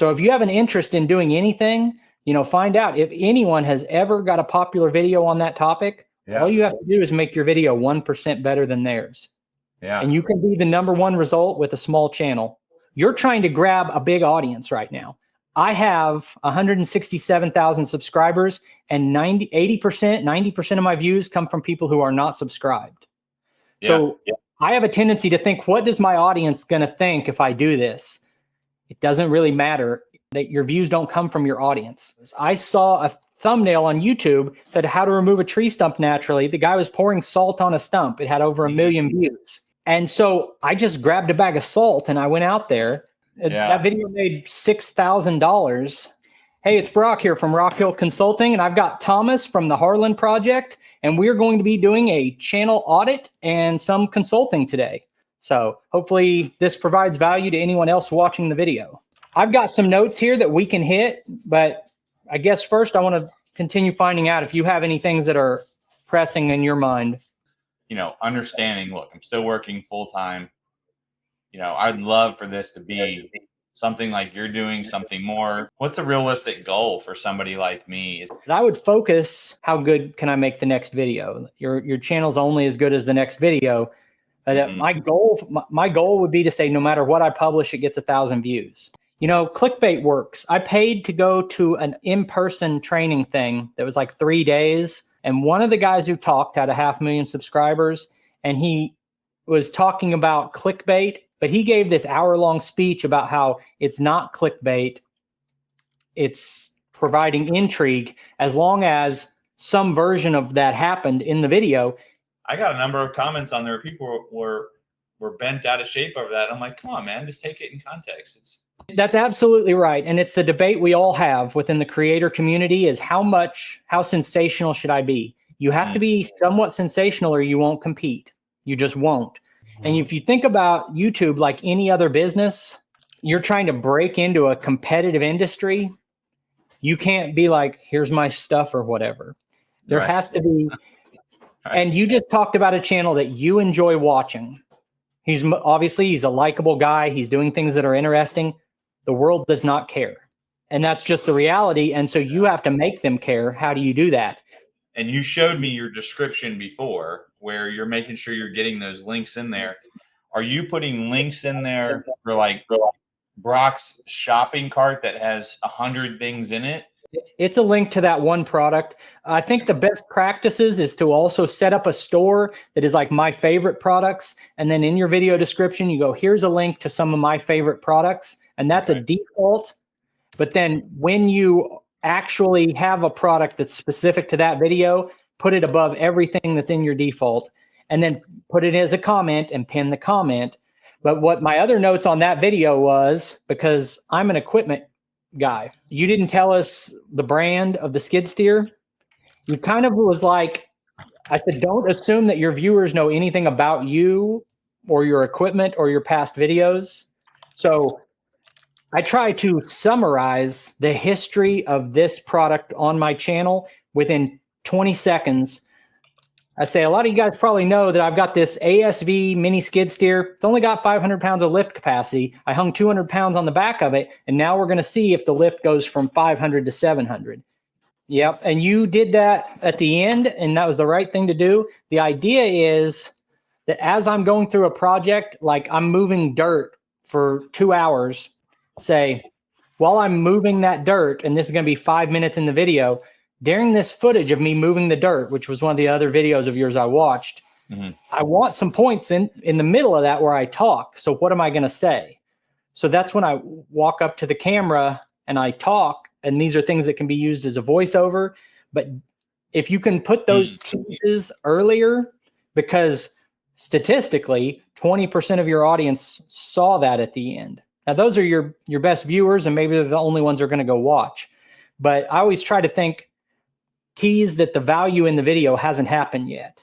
So if you have an interest in doing anything, you know, find out if anyone has ever got a popular video on that topic. All you have to do is make your video 1% better than theirs. And you can be the #1 result with a small channel. You're trying to grab a big audience right now. I have 167,000 subscribers, and 90% of my views come from people who are not subscribed. So I have a tendency to think, what is my audience going to think if I do this? It doesn't really matter. That your views don't come from your audience. I saw a thumbnail on YouTube that how to remove a tree stump naturally. The guy was pouring salt on a stump. It had over 1 million views. And so I just grabbed a bag of salt and I went out there. That video made $6,000. Hey, it's Brock here from Rock Hill Consulting, and I've got Thomas from the Harlan Project, and we're going to be doing a channel audit and some consulting today. So hopefully this provides value to anyone else watching the video. I've got some notes here that we can hit, but I guess first I want to continue finding out if you have any things that are pressing in your mind. You know, understanding, look, I'm still working full time. You know, I'd love for this to be something like you're doing, something more. What's a realistic goal for somebody like me? I would focus, how good can I make the next video? Your channel's only as good as the next video. My goal would be to say, no matter what I publish, it gets 1,000 views. You know, clickbait works. I paid to go to an in-person training thing that was like 3 days. And one of the guys who talked had 500,000 subscribers, and he was talking about clickbait, but he gave this hour-long speech about how it's not clickbait. It's providing intrigue as long as some version of that happened in the video. I got a number of comments on there. People were bent out of shape over that. I'm like, come on, man, just take it in context. That's absolutely right. And it's the debate we all have within the creator community is how sensational should I be? You have to be somewhat sensational or you won't compete. You just won't. And if you think about YouTube like any other business, you're trying to break into a competitive industry. You can't be like, here's my stuff or whatever. There has to be. And you just talked about a channel that you enjoy watching. He's a likable guy. He's doing things that are interesting. The world does not care. And that's just the reality. And so you have to make them care. How do you do that? And you showed me your description before where you're making sure you're getting those links in there. Are you putting links in there for like Brock's shopping cart that has 100 things in it? It's a link to that one product. I think the best practices is to also set up a store that is like my favorite products. And then in your video description, you go, here's a link to some of my favorite products. And that's a default. But then when you actually have a product that's specific to that video, put it above everything that's in your default, and then put it as a comment and pin the comment. But what my other notes on that video was, because I'm an equipment guy, you didn't tell us the brand of the skid steer. You kind of was like, I said, don't assume that your viewers know anything about you or your equipment or your past videos. So I try to summarize the history of this product on my channel within 20 seconds. I say, a lot of you guys probably know that I've got this ASV mini skid steer. It's only got 500 pounds of lift capacity. I hung 200 pounds on the back of it, and now we're going to see if the lift goes from 500 to 700. Yep, and you did that at the end, and that was the right thing to do. The idea is that as I'm going through a project, like I'm moving dirt for 2 hours, say, while I'm moving that dirt, and this is going to be 5 minutes in the video, during this footage of me moving the dirt, which was one of the other videos of yours I watched, I want some points in the middle of that where I talk. So what am I going to say? So that's when I walk up to the camera and I talk, and these are things that can be used as a voiceover. But if you can put those teases earlier, because statistically, 20% of your audience saw that at the end. Now, those are your best viewers, and maybe they're the only ones who are going to go watch. But I always try to think, tease that the value in the video hasn't happened yet.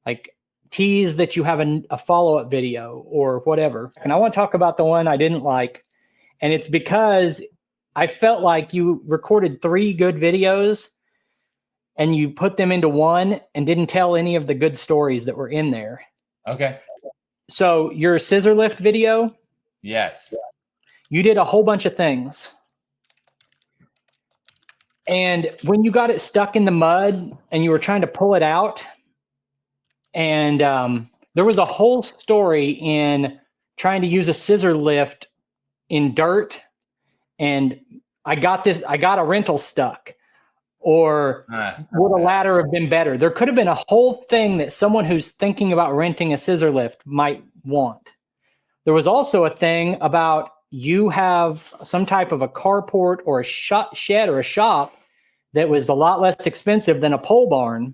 Like tease that you have a follow-up video or whatever. And I want to talk about the one I didn't like. And it's because I felt like you recorded 3 good videos and you put them into one and didn't tell any of the good stories that were in there. Okay. So your scissor lift video. Yes. You did a whole bunch of things. And when you got it stuck in the mud and you were trying to pull it out, and there was a whole story in trying to use a scissor lift in dirt, and I got a rental stuck. Or would a ladder have been better? There could have been a whole thing that someone who's thinking about renting a scissor lift might want. There was also a thing about you have some type of a carport or a shed or a shop that was a lot less expensive than a pole barn.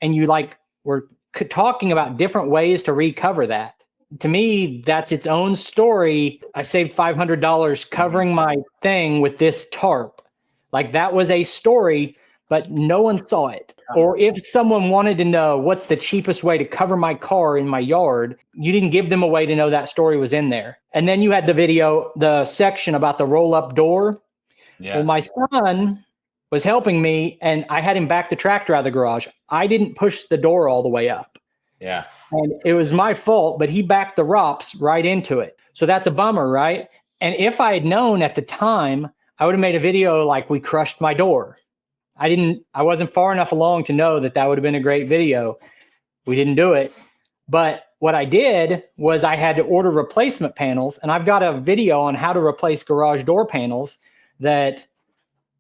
And you like were talking about different ways to recover that. To me, that's its own story. I saved $500 covering my thing with this tarp. Like that was a story, but no one saw it. Or if someone wanted to know what's the cheapest way to cover my car in my yard, you didn't give them a way to know that story was in there. And then you had the video, the section about the roll-up door. Yeah. Well, my son was helping me, and I had him back the tractor out of the garage. I didn't push the door all the way up. Yeah. And it was my fault, but he backed the ROPS right into it. So that's a bummer, right? And if I had known at the time, I would have made a video like we crushed my door. I wasn't far enough along to know that would have been a great video. We didn't do it. But what I did was I had to order replacement panels, and I've got a video on how to replace garage door panels that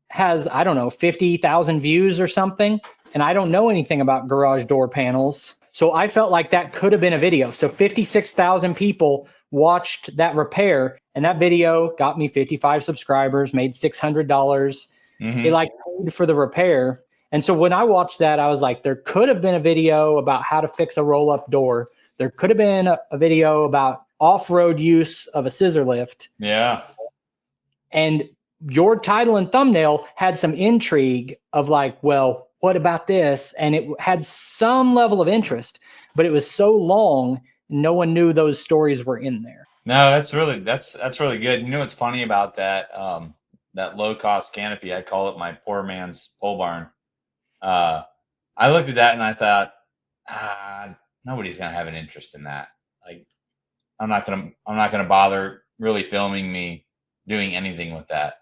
has, I don't know, 50,000 views or something. And I don't know anything about garage door panels. So I felt like that could have been a video. So 56,000 people watched that repair, and that video got me 55 subscribers, made $600. It like paid for the repair. And so when I watched that, I was like, there could have been a video about how to fix a roll-up door. There could have been a video about off-road use of a scissor lift. Yeah. And your title and thumbnail had some intrigue of like, well, what about this? And it had some level of interest, but it was so long, no one knew those stories were in there. No, that's really good. You know what's funny about that? That low cost canopy, I call it my poor man's pole barn. I looked at that and I thought, nobody's gonna have an interest in that. Like, I'm not gonna bother really filming me doing anything with that.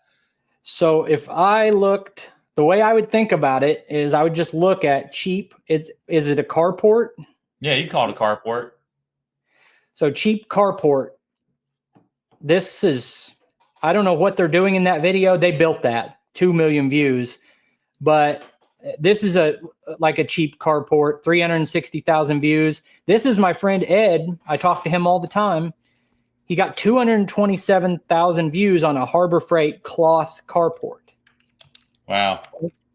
So if I looked, the way I would think about it is I would just look at cheap. Is it a carport? Yeah, you call it a carport. So cheap carport. This is, I don't know what they're doing in that video. They built that 2 million views, but this is like a cheap carport, 360,000 views. This is my friend Ed. I talk to him all the time. He got 227,000 views on a Harbor Freight cloth carport. Wow.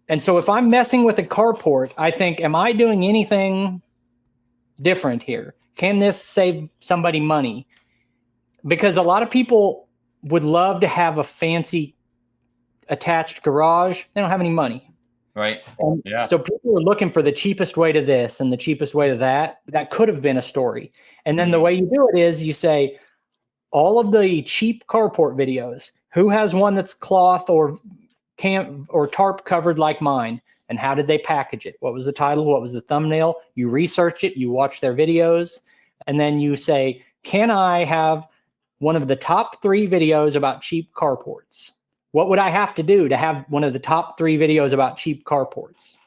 And so if I'm messing with a carport, I think, am I doing anything different here? Can this save somebody money? Because a lot of people would love to have a fancy attached garage. They don't have any money. Right. Yeah. So people are looking for the cheapest way to this and the cheapest way to that. That could have been a story. And then the way you do it is you say, all of the cheap carport videos, who has one that's cloth or tarp covered like mine, and how did they package it? What was the title? What was the thumbnail? You research it, you watch their videos, and then you say, can I have one of the top 3 videos about cheap carports? What would I have to do to have one of the top 3 videos about cheap carports?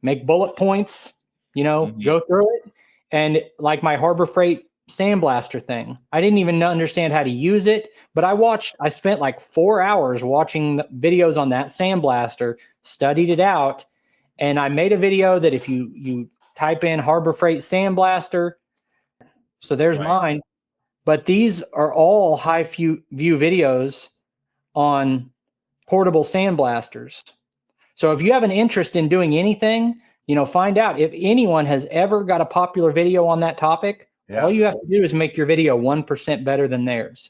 Make bullet points, go through it. And like my Harbor Freight sandblaster thing, I didn't even understand how to use it, but I spent like 4 hours watching the videos on that sandblaster, studied it out, and I made a video that if you type in Harbor Freight sandblaster, so there's mine, but these are all high view videos on portable sandblasters. So if you have an interest in doing anything, find out if anyone has ever got a popular video on that topic. Yeah. All you have to do is make your video 1% better than theirs.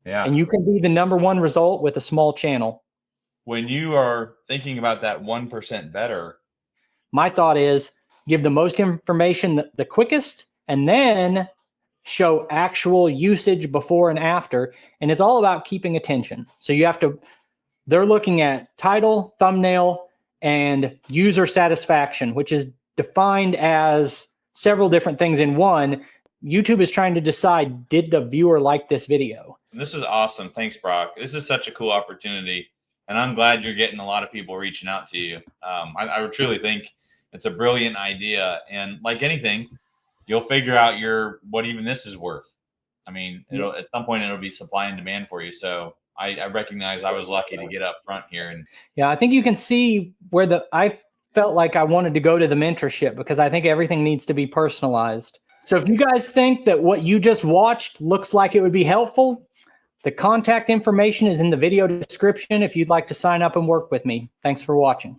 Yeah. And you can be the #1 result with a small channel. When you are thinking about that 1% better, my thought is give the most information the quickest, and then show actual usage before and after. And it's all about keeping attention. So they're looking at title, thumbnail, and user satisfaction, which is defined as several different things in one. YouTube is trying to decide, did the viewer like this video? This is awesome. Thanks, Brock. This is such a cool opportunity, and I'm glad you're getting a lot of people reaching out to you. I would truly think it's a brilliant idea, and like anything, you'll figure out what even this is worth. I mean, it'll at some point it'll be supply and demand for you. So I recognize I was lucky to get up front here. And yeah, I think you can see where I felt like I wanted to go to the mentorship, because I think everything needs to be personalized. So if you guys think that what you just watched looks like it would be helpful, the contact information is in the video description if you'd like to sign up and work with me. Thanks for watching.